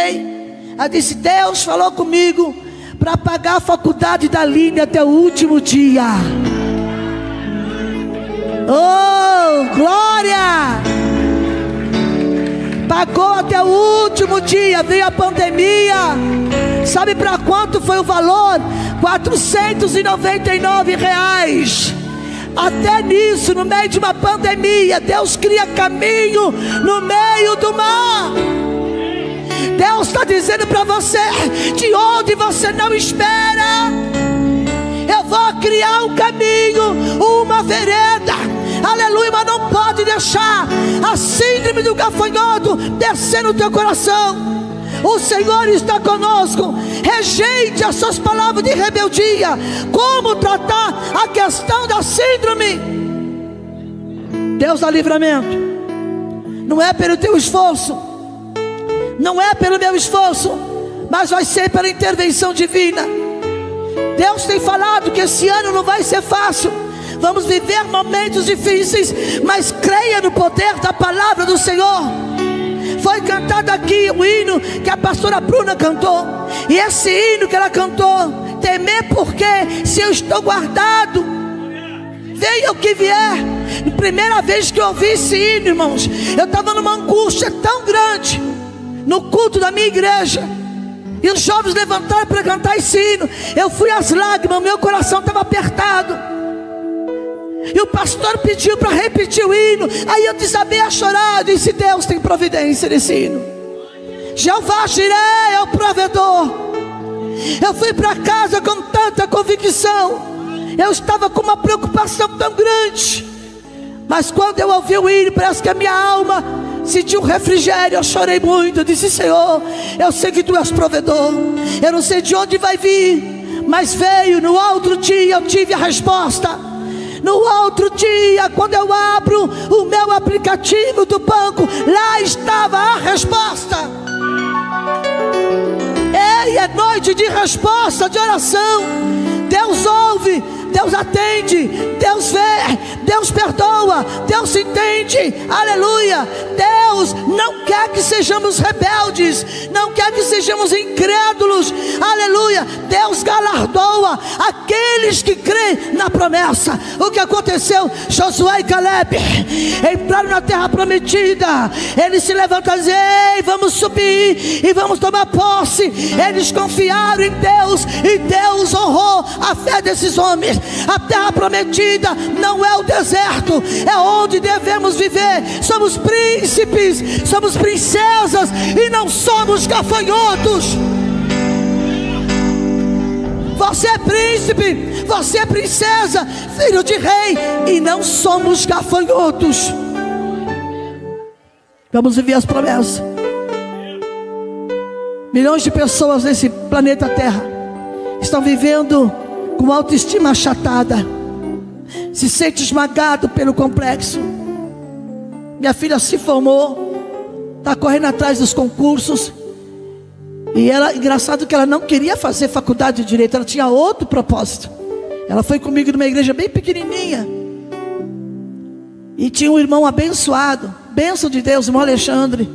Ela disse: Deus falou comigo para pagar a faculdade da Aline até o último dia. Oh, glória! Pagou até o último dia. Veio a pandemia. Sabe para quanto foi o valor? R$499. Até nisso, no meio de uma pandemia, Deus cria caminho no meio do mar. Deus está dizendo para você: de onde você não espera, eu vou criar um caminho, uma vereda. Aleluia, mas não pode deixar a síndrome do gafanhoto descer no teu coração. O Senhor está conosco. Rejeite as suas palavras de rebeldia. Como tratar a questão da síndrome? Deus dá livramento. Não é pelo teu esforço, não é pelo meu esforço, mas vai ser pela intervenção divina. Deus tem falado que esse ano não vai ser fácil. Vamos viver momentos difíceis, mas creia no poder da palavra do Senhor. Foi cantado aqui um hino que a pastora Bruna cantou. E esse hino que ela cantou: temer porque se eu estou guardado, venha o que vier. Primeira vez que eu ouvi esse hino, irmãos, eu estava numa angústia tão grande no culto da minha igreja. E os jovens levantaram para cantar esse hino. Eu fui às lágrimas, meu coração estava apertado. E o pastor pediu para repetir o hino. Aí eu desabei a chorar. Eu disse: Deus tem providência nesse hino. Jeová Jireh é o provedor. Eu fui para casa com tanta convicção. Eu estava com uma preocupação tão grande. Mas quando eu ouvi o hino, parece que a minha alma sentiu um refrigério. Eu chorei muito. Eu disse: Senhor, eu sei que Tu és provedor. Eu não sei de onde vai vir, mas veio. No outro dia eu tive a resposta. No outro dia, quando eu abro o meu aplicativo do banco, lá estava a resposta. Ei, é noite de resposta, de oração. Deus ouve, Deus atende, Deus vê, Deus perdoa, Deus entende. Aleluia. Deus não quer que sejamos rebeldes, não quer que sejamos incrédulos. Aleluia. Deus galardoa aqueles que creem na promessa. O que aconteceu? Josué e Caleb entraram na terra prometida. Eles se levantaram e disseram: ei, vamos subir e vamos tomar posse. Eles confiaram em Deus e Deus honrou a fé desses homens. A terra prometida não é o deserto, é onde devemos viver. Somos príncipes, somos princesas e não somos gafanhotos. Você é príncipe, você é princesa, filho de rei, e não somos gafanhotos. Vamos viver as promessas. Milhões de pessoas nesse planeta Terra estão vivendo com autoestima achatada, se sente esmagado pelo complexo. Minha filha se formou, está correndo atrás dos concursos. E ela, engraçado que ela não queria fazer faculdade de Direito, ela tinha outro propósito. Ela foi comigo numa igreja bem pequenininha, e tinha um irmão abençoado, bênção de Deus, o irmão Alexandre.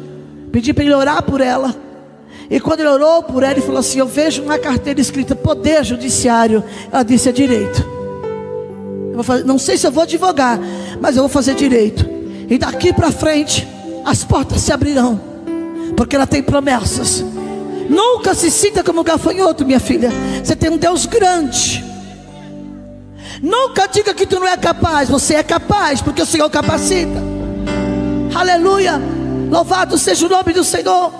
Pedi para ele orar por ela. E quando ele orou por ela, ele falou assim: eu vejo uma carteira escrita Poder Judiciário. Ela disse: é direito. Eu vou fazer, não sei se eu vou advogar, mas eu vou fazer direito. E daqui para frente as portas se abrirão, porque ela tem promessas. Nunca se sinta como gafanhoto, minha filha. Você tem um Deus grande. Nunca diga que tu não é capaz. Você é capaz, porque o Senhor capacita. Aleluia. Louvado seja o nome do Senhor.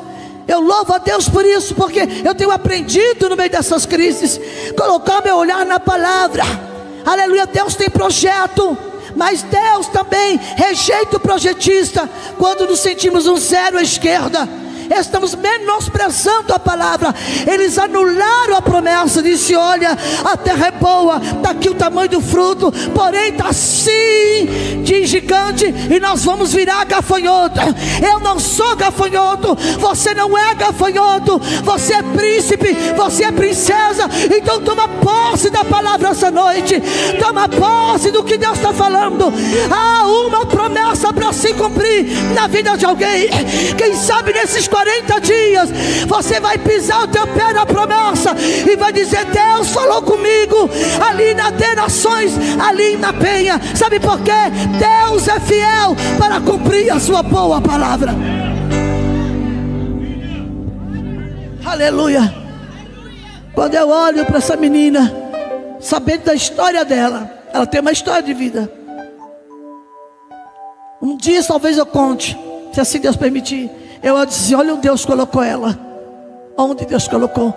Eu louvo a Deus por isso, porque eu tenho aprendido no meio dessas crises colocar meu olhar na palavra. Aleluia. Deus tem projeto, mas Deus também rejeita o projetista quando nos sentimos um zero à esquerda. Estamos menosprezando a palavra. Eles anularam a promessa. Disse: olha, a terra é boa, está aqui o tamanho do fruto, porém está assim de gigante, e nós vamos virar gafanhoto. Eu não sou gafanhoto, você não é gafanhoto. Você é príncipe, você é princesa. Então toma posse da palavra essa noite. Toma posse do que Deus está falando. Há uma promessa para se cumprir na vida de alguém. Quem sabe nesses 40 dias você vai pisar o teu pé na promessa e vai dizer: Deus falou comigo ali na Nações, ali na Penha. Sabe por quê? Deus é fiel para cumprir a sua boa palavra. Aleluia. Quando eu olho para essa menina, sabendo da história dela, ela tem uma história de vida. Um dia talvez eu conte, se assim Deus permitir. Eu disse: olha onde Deus colocou ela. Onde Deus colocou.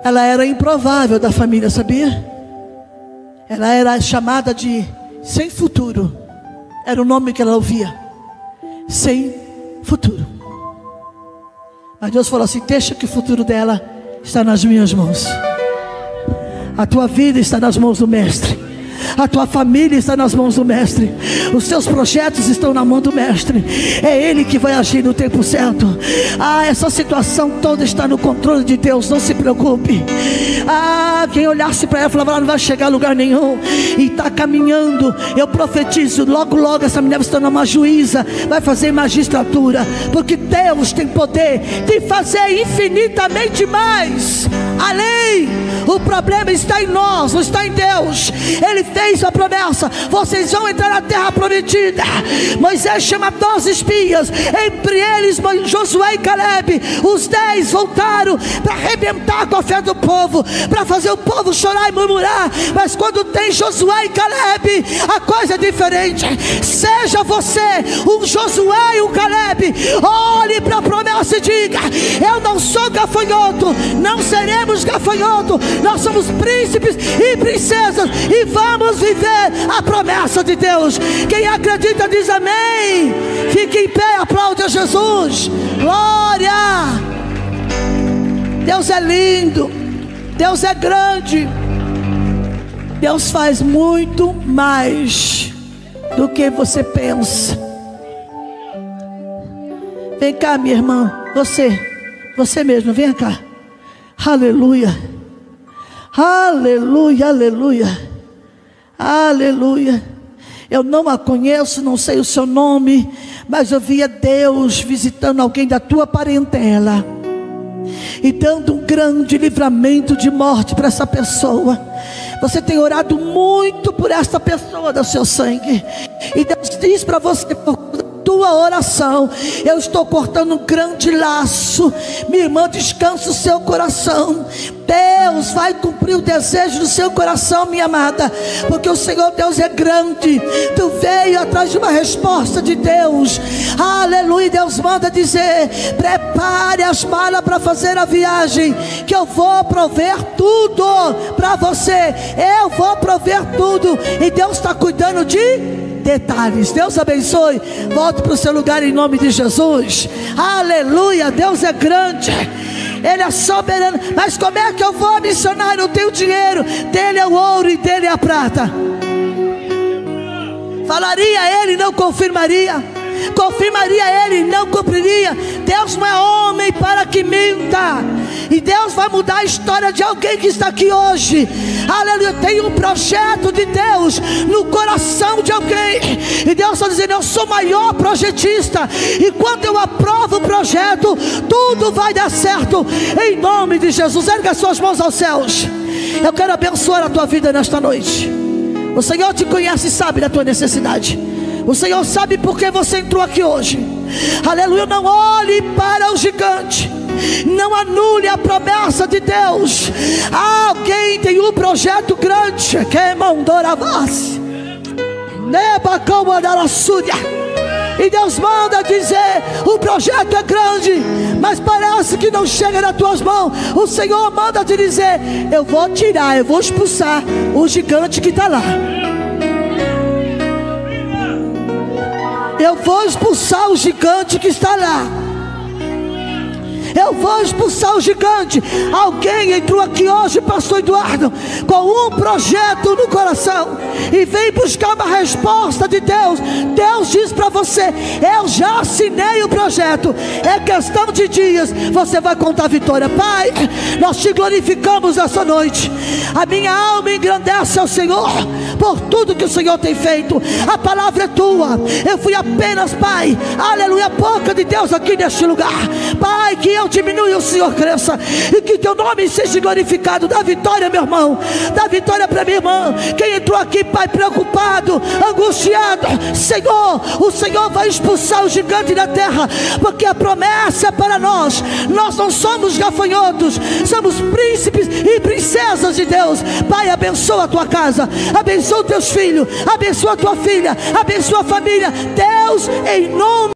Ela era improvável da família, sabia? Ela era chamada de sem futuro. Era o nome que ela ouvia. Sem futuro. Mas Deus falou assim: deixa que o futuro dela está nas minhas mãos. A tua vida está nas mãos do Mestre. A tua família está nas mãos do Mestre. Os seus projetos estão na mão do Mestre. É Ele que vai agir no tempo certo. Essa situação toda está no controle de Deus. Não se preocupe. Quem olhasse para ela falava: ela não vai chegar a lugar nenhum. E está caminhando. Eu profetizo, logo logo essa mulher vai se tornar uma juíza, vai fazer magistratura, porque Deus tem poder de fazer infinitamente mais além. O problema está em nós, não está em Deus. Ele fez a promessa: vocês vão entrar na terra prometida. Moisés chama 12 espias, entre eles Josué e Caleb. Os 10 voltaram para arrebentar com a fé do povo, para fazer o povo chorar e murmurar. Mas quando tem Josué e Caleb, a coisa é diferente. Seja você um Josué e um Caleb. Olhe para a promessa e diga: eu não sou gafanhoto, não seremos gafanhoto. Nós somos príncipes e princesas, e vamos viver a promessa de Deus. Quem acredita diz amém. Fique em pé, aplaude a Jesus. Glória. Deus é lindo, Deus é grande. Deus faz muito mais do que você pensa. Vem cá, minha irmã, você mesmo, vem cá. Aleluia. Aleluia, aleluia, aleluia. Eu não a conheço, não sei o seu nome, mas eu via Deus visitando alguém da tua parentela e dando um grande livramento de morte para essa pessoa. Você tem orado muito por essa pessoa do seu sangue, e Deus diz para você: tua oração, eu estou cortando um grande laço. Minha irmã, descansa o seu coração. Deus vai cumprir o desejo do seu coração, minha amada, porque o Senhor Deus é grande. Tu veio atrás de uma resposta de Deus. Aleluia. Deus manda dizer: prepare as malas para fazer a viagem, que eu vou prover tudo para você. Eu vou prover tudo. E Deus está cuidando de detalhes. Deus abençoe. Volte para o seu lugar em nome de Jesus. Aleluia. Deus é grande, Ele é soberano. Mas como é que eu vou, missionário? Eu tenho dinheiro, dele é o ouro e dele é a prata. Falaria ele, não confirmaria. Confirmaria ele, não cumpriria. Deus não é homem para que minta. E Deus vai mudar a história de alguém que está aqui hoje. Aleluia. Tem um projeto de Deus no coração de alguém. E Deus está dizendo: eu sou o maior projetista. E quando eu aprovo o projeto, tudo vai dar certo. Em nome de Jesus. Erga suas mãos aos céus. Eu quero abençoar a tua vida nesta noite. O Senhor te conhece e sabe da tua necessidade. O Senhor sabe por que você entrou aqui hoje. Aleluia. Não olhe para o gigante. Não anule a promessa de Deus. Alguém tem um projeto grande. Que mandoravas e Deus manda dizer: o projeto é grande, mas parece que não chega nas tuas mãos. O Senhor manda te dizer: eu vou tirar, eu vou expulsar o gigante que está lá. Eu vou expulsar o gigante que está lá. Eu vou expulsar o gigante. Alguém entrou aqui hoje, pastor Eduardo, com um projeto no coração e vem buscar uma resposta de Deus. Deus diz para você: eu já assinei o projeto, é questão de dias, você vai contar a vitória. Pai, nós te glorificamos essa noite. A minha alma engrandece ao Senhor por tudo que o Senhor tem feito. A palavra é tua. Eu fui apenas, Pai, aleluia, a boca de Deus aqui neste lugar. Pai, que eu diminua e o Senhor cresça, e que teu nome seja glorificado. Dá vitória, meu irmão, dá vitória para minha irmã. Quem entrou aqui, Pai, preocupado, angustiado, Senhor, o Senhor vai expulsar o gigante da terra, porque a promessa é para nós. Nós não somos gafanhotos, somos príncipes e princesas de Deus. Pai, abençoa a tua casa, abençoa os teus filhos, abençoa a tua filha, abençoa a família. Deus, em nome